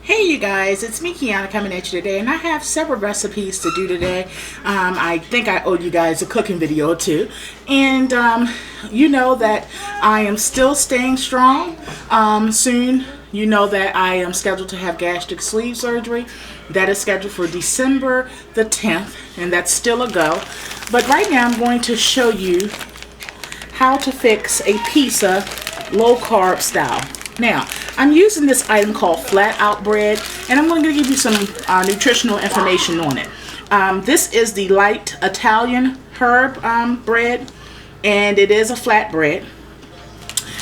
Hey you guys, it's me Kiana coming at you today, and I have several recipes to do today. I think I owed you guys a cooking video or two, and you know that I am still staying strong. Soon you know that I am scheduled to have gastric sleeve surgery. That is scheduled for December the 10th, and that's still a go. But right now I'm going to show you how to fix a pizza low carb style. Now, I'm using this item called flat out bread, and I'm going to give you some nutritional information on it. This is the light Italian herb bread, and it is a flat bread.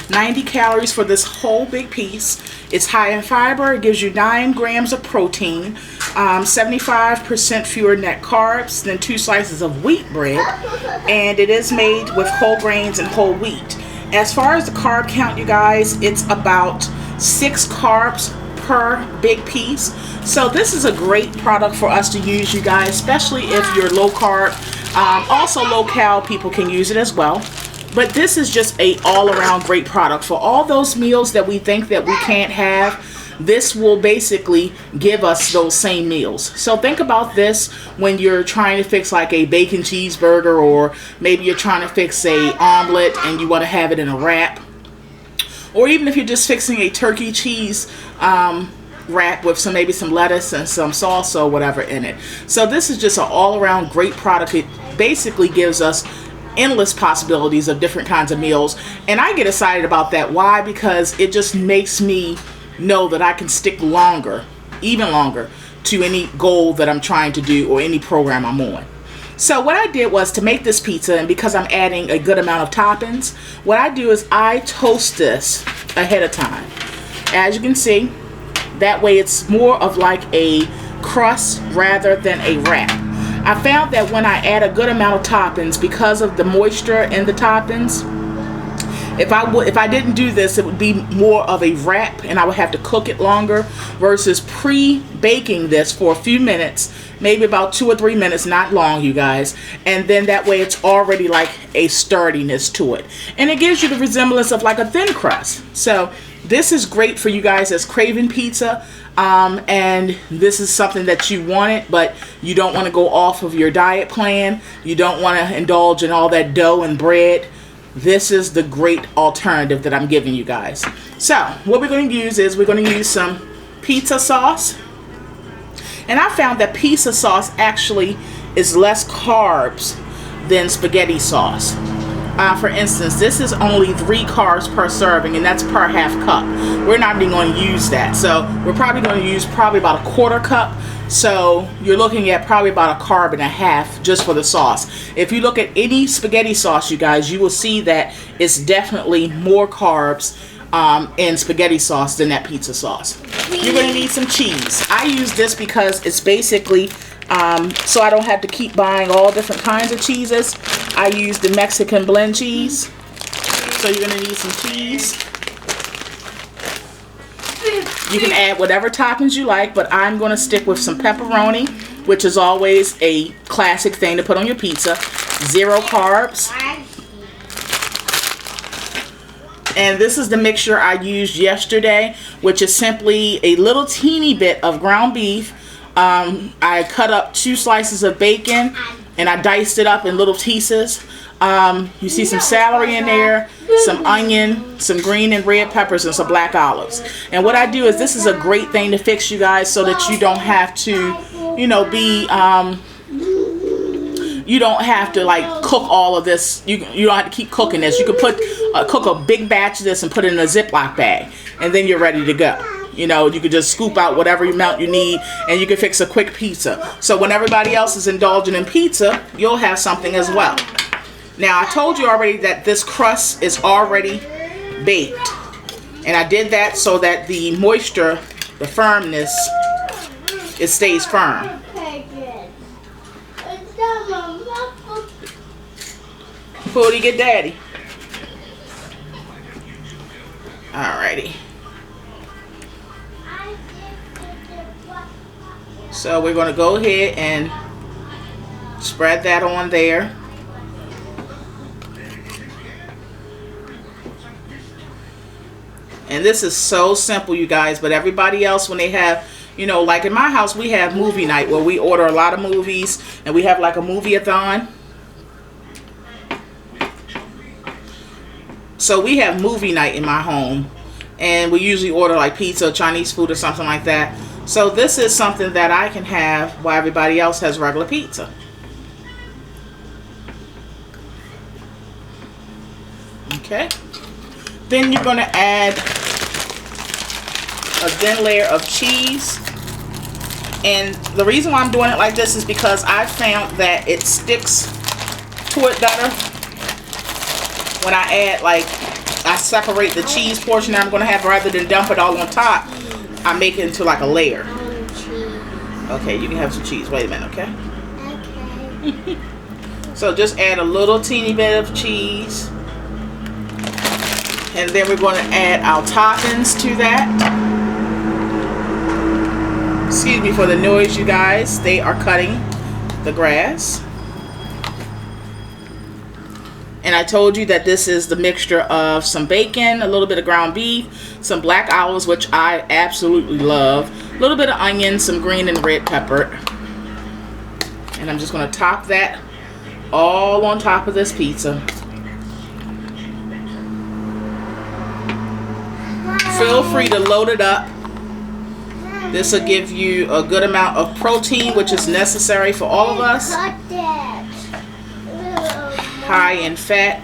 90 calories for this whole big piece. It's high in fiber. It gives you 9 grams of protein, 75% fewer net carbs than 2 slices of wheat bread, and it is made with whole grains and whole wheat. As far as the carb count, you guys, it's about 6 carbs per big piece. So this is a great product for us to use, you guys, especially if you're low carb. Also low cal people can use it as well. But this is just a all-around great product for all those meals that we think that we can't have. This will basically give us those same meals. So think about this when you're trying to fix like a bacon cheeseburger, or maybe you're trying to fix a omelet and you want to have it in a wrap, or even if you're just fixing a turkey cheese wrap with maybe some lettuce and some salsa or whatever in it. So this is just an all-around great product. It basically gives us endless possibilities of different kinds of meals, and I get excited about that. Why? Because it just makes me know that I can stick longer, even longer, to any goal that I'm trying to do or any program I'm on. So what I did was to make this pizza, and because I'm adding a good amount of toppings, what I do is I toast this ahead of time. As you can see, that way it's more of like a crust rather than a wrap. I found that when I add a good amount of toppings, because of the moisture in the toppings, if I didn't do this, it would be more of a wrap, and I would have to cook it longer versus pre-baking this for a few minutes, maybe about 2 or 3 minutes, not long, you guys. And then that way it's already like a sturdiness to it, and it gives you the resemblance of like a thin crust. So this is great for you guys that's craving pizza, and this is something that you wanted, but you don't want to go off of your diet plan. You don't want to indulge in all that dough and bread. This is the great alternative that I'm giving you guys. So what we're going to use is we're going to use some pizza sauce. And I found that pizza sauce actually is less carbs than spaghetti sauce. For instance, this is only 3 carbs per serving, and that's per half cup. We're not even going to use that. So we're probably going to use about a 1/4 cup. So you're looking at probably about 1.5 carbs just for the sauce. If you look at any spaghetti sauce, you guys, you will see that it's definitely more carbs in spaghetti sauce than that pizza sauce. You're going to need some cheese. I use this because it's basically so I don't have to keep buying all different kinds of cheeses. I use the Mexican blend cheese. So you're going to need some cheese. You can add whatever toppings you like, but I'm going to stick with some pepperoni, which is always a classic thing to put on your pizza. 0 carbs. And this is the mixture I used yesterday, which is simply a little teeny bit of ground beef. I cut up 2 slices of bacon, and I diced it up in little pieces. You see some celery in there, some onion, some green and red peppers, and some black olives. And what I do is, this is a great thing to fix, you guys, so that you don't have to, you know, you don't have to like cook all of this. You don't have to keep cooking this. You can cook a big batch of this and put it in a Ziploc bag, and then you're ready to go. You know, you can just scoop out whatever amount you need, and you can fix a quick pizza. So when everybody else is indulging in pizza, you'll have something as well. Now, I told you already that this crust is already baked, and I did that so that the moisture, the firmness, it stays firm. Foodie, get daddy. Alrighty. So we're going to go ahead and spread that on there. And this is so simple, you guys, but everybody else, when they have, you know, like in my house, we have movie night where we order a lot of movies and we have like a movie-a-thon. So we have movie night in my home, and we usually order like pizza, Chinese food, or something like that. So this is something that I can have while everybody else has regular pizza. Okay. Then you're going to add a thin layer of cheese. And the reason why I'm doing it like this is because I found that it sticks to it better when I add, like, I separate the cheese portion that I'm going to have rather than dump it all on top. I make it into like a layer. Okay, you can have some cheese. Wait a minute, okay? Okay. So just add a little teeny bit of cheese. And then we're going to add our toppings to that. Excuse me for the noise, you guys. They are cutting the grass. And I told you that this is the mixture of some bacon, a little bit of ground beef, some black olives, which I absolutely love, a little bit of onion, some green and red pepper. And I'm just going to top that all on top of this pizza. Feel free to load it up. This will give you a good amount of protein, which is necessary for all of us. High in fat,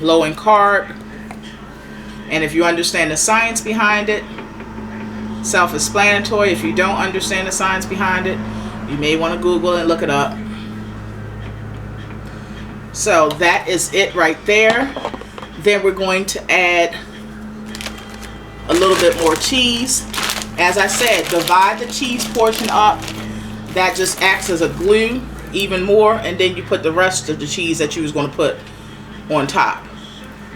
low in carb, and if you understand the science behind it, self-explanatory. If you don't understand the science behind it, you may want to Google and look it up. So that is it right there. Then we're going to add a little bit more cheese. As I said, divide the cheese portion up. That just acts as a glue even more, and then you put the rest of the cheese that you was going to put on top.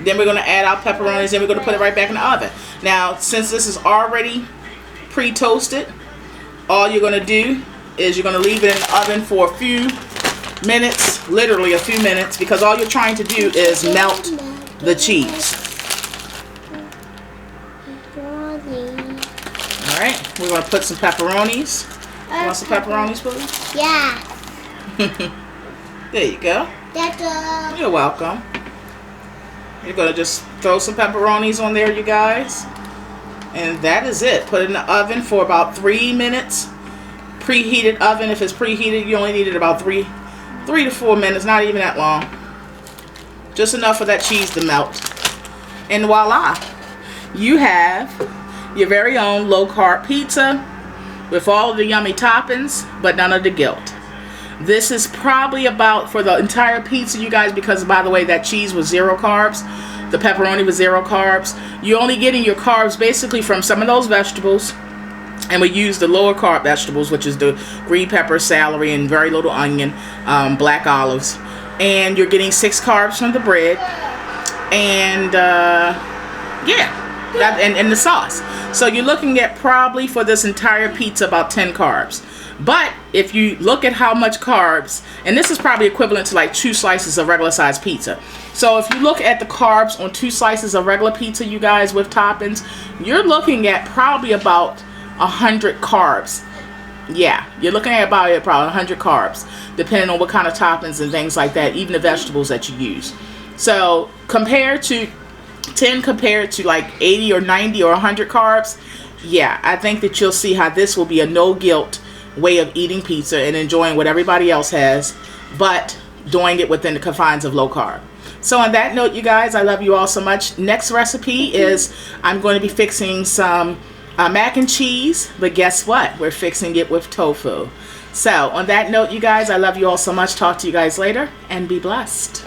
Then we're going to add our pepperonis, and we're going to put it right back in the oven. Now, since this is already pre-toasted, all you're going to do is you're going to leave it in the oven for a few minutes, literally a few minutes, because all you're trying to do is melt the cheese. Alright, we're going to put some pepperonis. You want some pepperonis, Boo? Yeah. There you go. You're welcome. You're going to just throw some pepperonis on there, you guys. And that is it. Put it in the oven for about 3 minutes. Preheated oven. If it's preheated, you only need it about 3 to 4 minutes. Not even that long. Just enough for that cheese to melt. And voila. You have your very own low-carb pizza with all of the yummy toppings, but none of the guilt. This is probably about, for the entire pizza, you guys, because by the way, that cheese was 0 carbs. The pepperoni was 0 carbs. You're only getting your carbs basically from some of those vegetables. And we use the lower carb vegetables, which is the green pepper, celery, and very little onion, black olives. And you're getting 6 carbs from the bread. And, yeah, and the sauce. So you're looking at probably for this entire pizza about 10 carbs. But if you look at how much carbs, and this is probably equivalent to like 2 slices of regular size pizza. So if you look at the carbs on 2 slices of regular pizza, you guys, with toppings, you're looking at probably about 100 carbs. Yeah, you're looking at about probably 100 carbs, depending on what kind of toppings and things like that, even the vegetables that you use. So compared to 10 compared to like 80 or 90 or 100 carbs, yeah, I think that you'll see how this will be a no guilt way of eating pizza and enjoying what everybody else has, but doing it within the confines of low carb. So on that note, you guys, I love you all so much. Next recipe is I'm going to be fixing some mac and cheese, but guess what? We're fixing it with tofu. So on that note, you guys, I love you all so much. Talk to you guys later and be blessed.